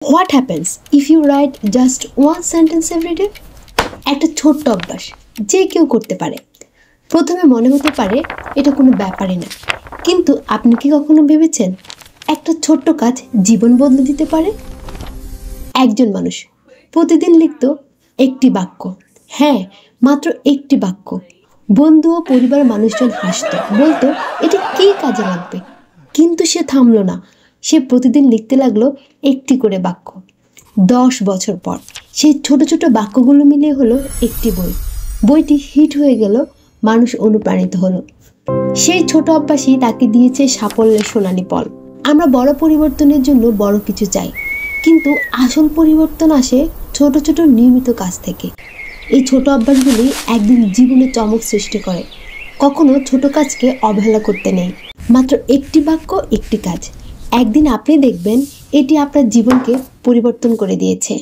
What happens if you write just one sentence every day? একটা ছোট্ট অভ্যাস যে কেউ করতে পারে। প্রথমে মনে হতে পারে এটা কোনো ব্যাপারই না, কিন্তু আপনি কি কখনো ভেবেছেন একটা ছোট্ট কাজ জীবন বদলে দিতে পারে? একজন মানুষ প্রতিদিন লিখত একটি বাক্য, হ্যাঁ মাত্র একটি বাক্য। বন্ধু ও পরিবার মানুষজন হাসতো, বলতো এটা কি কাজে লাগবে, কিন্তু সে থামলো না। সে প্রতিদিন লিখতে লাগলো একটি করে বাক্য। 10 বছর পর সেই ছোট ছোট বাক্যগুলো মিলিয়ে হলো একটি বই। বইটি হিট হয়ে গেল, মানুষ অনুপ্রাণিত হলো। সেই ছোট অভ্যাসই তাকে দিয়েছে সাফল্যের সোনালী পল। আমরা বড় পরিবর্তনের জন্য বড় কিছু চাই, কিন্তু আসল পরিবর্তন আসে ছোট ছোট নিয়মিত কাজ থেকে। এই ছোট অভ্যাসগুলি একদিন জীবনে চমক সৃষ্টি করে। কখনো ছোট কাজকে অবহেলা করতে নেই। মাত্র একটি বাক্য, একটি কাজ, একদিন আপনি দেখবেন এটি আপনার জীবনকে পরিবর্তন করে দিয়েছে।